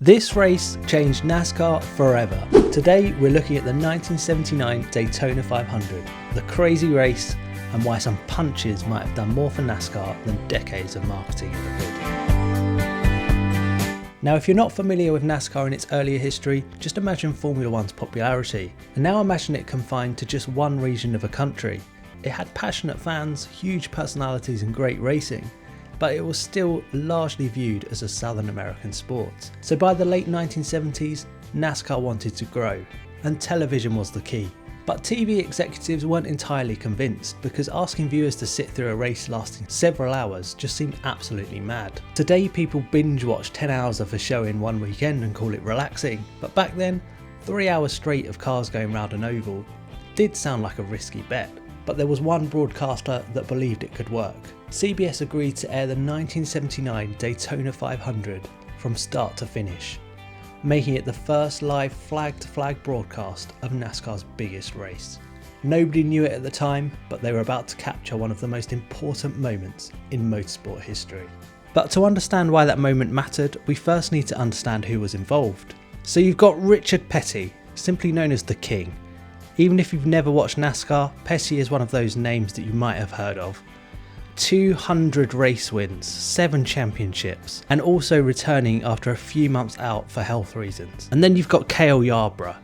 This race changed NASCAR forever. Today we're looking at the 1979 Daytona 500, the crazy race and why some punches might have done more for NASCAR than decades of marketing ever could. Now if you're not familiar with NASCAR and its earlier history, just imagine Formula One's popularity, and now imagine it confined to just one region of a country. It had passionate fans, huge personalities and great racing, but it was still largely viewed as a Southern American sport. So by the late 1970s, NASCAR wanted to grow, and television was the key. But TV executives weren't entirely convinced, because asking viewers to sit through a race lasting several hours just seemed absolutely mad. Today people binge watch 10 hours of a show in one weekend and call it relaxing, but back then, 3 hours straight of cars going round an oval did sound like a risky bet. But there was one broadcaster that believed it could work. CBS agreed to air the 1979 Daytona 500 from start to finish, making it the first live flag-to-flag broadcast of NASCAR's biggest race. Nobody knew it at the time, but they were about to capture one of the most important moments in motorsport history. But to understand why that moment mattered, we first need to understand who was involved. So you've got Richard Petty, simply known as the King. Even if you've never watched NASCAR, Petty is one of those names that you might have heard of. 200 race wins, 7 championships, and also returning after a few months out for health reasons. And then you've got Cale Yarborough,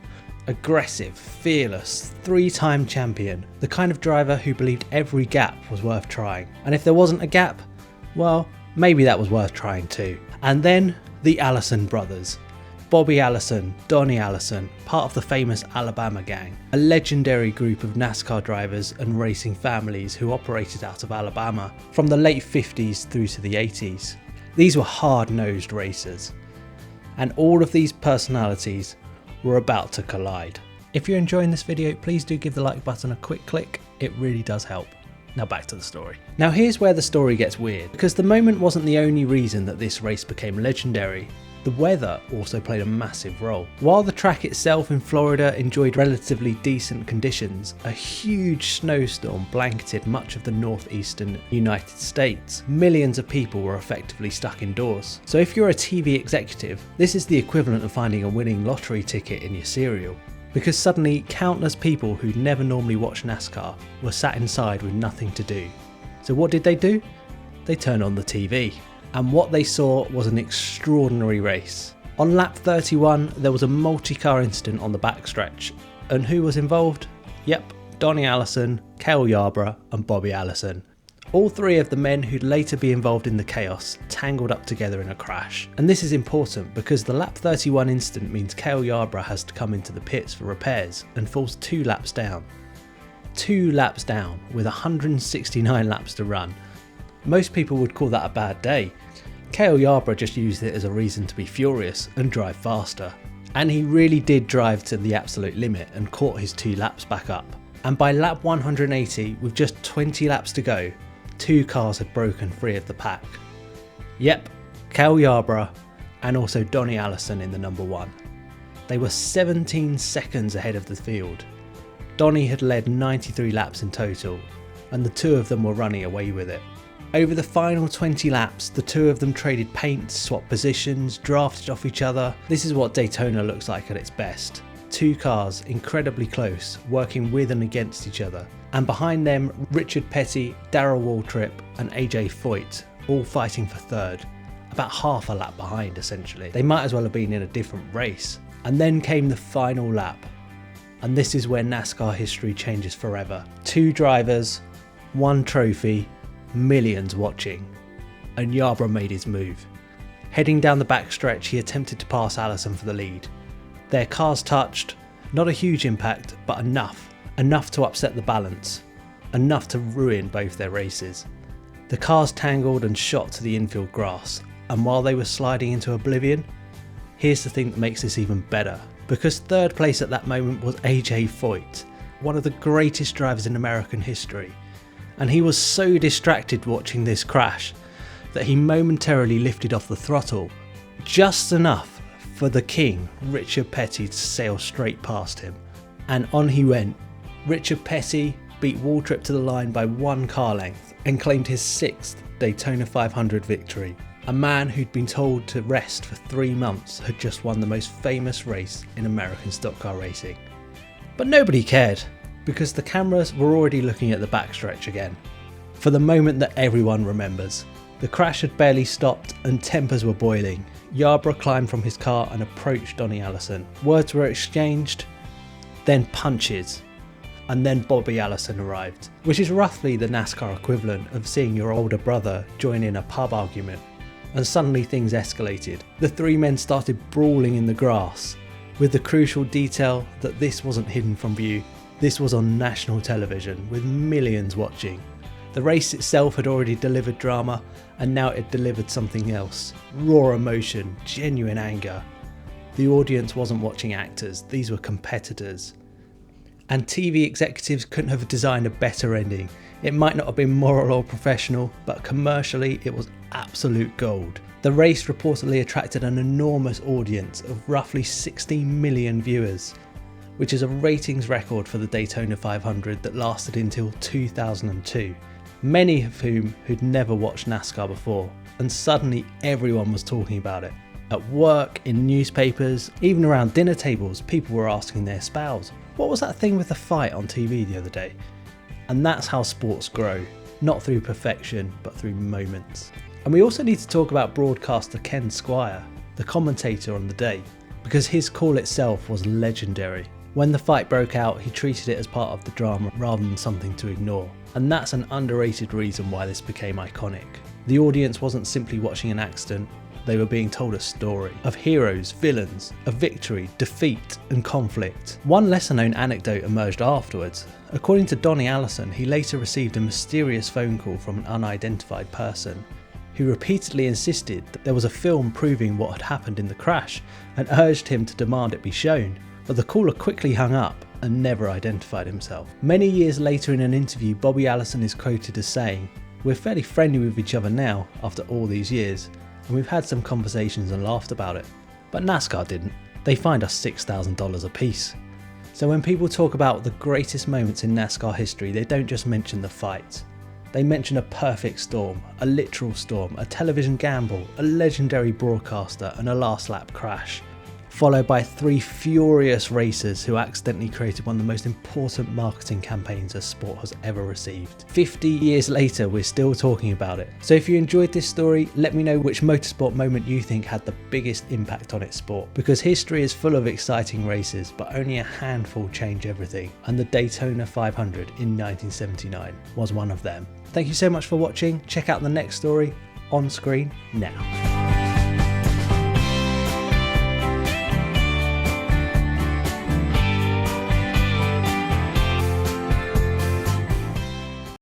aggressive, fearless, 3-time champion, the kind of driver who believed every gap was worth trying. And if there wasn't a gap, well, maybe that was worth trying too. And then the Allison brothers. Bobby Allison, Donnie Allison, part of the famous Alabama gang, a legendary group of NASCAR drivers and racing families who operated out of Alabama from the late 50s through to the 80s. These were hard-nosed racers, and all of these personalities were about to collide. If you're enjoying this video, please do give the like button a quick click, it really does help. Now back to the story. Now here's where the story gets weird, because the moment wasn't the only reason that this race became legendary. The weather also played a massive role. While the track itself in Florida enjoyed relatively decent conditions, a huge snowstorm blanketed much of the northeastern United States. Millions of people were effectively stuck indoors. So if you're a TV executive, this is the equivalent of finding a winning lottery ticket in your cereal. Because suddenly countless people who'd never normally watch NASCAR were sat inside with nothing to do. So what did? They turned on the TV. And what they saw was an extraordinary race. On lap 31, there was a multi-car incident on the backstretch. And who was involved? Yep, Donnie Allison, Cale Yarborough and Bobby Allison. All three of the men who'd later be involved in the chaos tangled up together in a crash. And this is important because the lap 31 incident means Cale Yarborough has to come into the pits for repairs and falls 2 laps down. 2 laps down with 169 laps to run. Most people would call that a bad day. Cale Yarborough just used it as a reason to be furious and drive faster. And he really did drive to the absolute limit and caught his 2 laps back up. And by lap 180, with just 20 laps to go, 2 cars had broken free of the pack. Yep, Cale Yarborough and also Donnie Allison in the number 1. They were 17 seconds ahead of the field. Donnie had led 93 laps in total, and the 2 of them were running away with it. Over the final 20 laps, the 2 of them traded paint, swapped positions, drafted off each other. This is what Daytona looks like at its best. 2 cars incredibly close, working with and against each other. And behind them, Richard Petty, Darrell Waltrip and AJ Foyt, all fighting for 3rd, about half a lap behind essentially. They might as well have been in a different race. And then came the final lap. And this is where NASCAR history changes forever. 2 drivers, 1 trophy, millions watching, and Yarborough made his move. Heading down the backstretch, he attempted to pass Allison for the lead. Their cars touched, not a huge impact, but enough to upset the balance, enough to ruin both their races. The cars tangled and shot to the infield grass, and while they were sliding into oblivion, here's the thing that makes this even better, because 3rd place at that moment was AJ Foyt, one of the greatest drivers in American history. And he was so distracted watching this crash that he momentarily lifted off the throttle, just enough for the King, Richard Petty, to sail straight past him. And on he went. Richard Petty beat Waltrip to the line by 1 car length and claimed his 6th Daytona 500 victory. A man who'd been told to rest for 3 months had just won the most famous race in American stock car racing. But nobody cared, because the cameras were already looking at the backstretch again. For the moment that everyone remembers. The crash had barely stopped and tempers were boiling. Yarborough climbed from his car and approached Donnie Allison. Words were exchanged, then punches, and then Bobby Allison arrived, which is roughly the NASCAR equivalent of seeing your older brother join in a pub argument. And suddenly things escalated. The three men started brawling in the grass, with the crucial detail that this wasn't hidden from view. This was on national television, with millions watching. The race itself had already delivered drama, and now it delivered something else. Raw emotion, genuine anger. The audience wasn't watching actors, these were competitors. And TV executives couldn't have designed a better ending. It might not have been moral or professional, but commercially it was absolute gold. The race reportedly attracted an enormous audience of roughly 16 million viewers, which is a ratings record for the Daytona 500 that lasted until 2002. Many of whom who'd never watched NASCAR before, and suddenly everyone was talking about it. At work, in newspapers, even around dinner tables, people were asking their spouse, what was that thing with the fight on TV the other day? And that's how sports grow, not through perfection, but through moments. And we also need to talk about broadcaster Ken Squire, the commentator on the day, because his call itself was legendary. When the fight broke out, he treated it as part of the drama rather than something to ignore. And that's an underrated reason why this became iconic. The audience wasn't simply watching an accident, they were being told a story of heroes, villains, of victory, defeat and conflict. One lesser known anecdote emerged afterwards. According to Donnie Allison, he later received a mysterious phone call from an unidentified person who repeatedly insisted that there was a film proving what had happened in the crash and urged him to demand it be shown. But the caller quickly hung up and never identified himself. Many years later in an interview, Bobby Allison is quoted as saying, "We're fairly friendly with each other now after all these years, and we've had some conversations and laughed about it. But NASCAR didn't. They fined us $6,000 a piece." So when people talk about the greatest moments in NASCAR history, they don't just mention the fight. They mention a perfect storm, a literal storm, a television gamble, a legendary broadcaster and a last lap crash, followed by 3 furious racers who accidentally created one of the most important marketing campaigns a sport has ever received. 50 years later, we're still talking about it. So if you enjoyed this story, let me know which motorsport moment you think had the biggest impact on its sport, because history is full of exciting races, but only a handful change everything, and the Daytona 500 in 1979 was one of them. Thank you so much for watching. Check out the next story on screen now.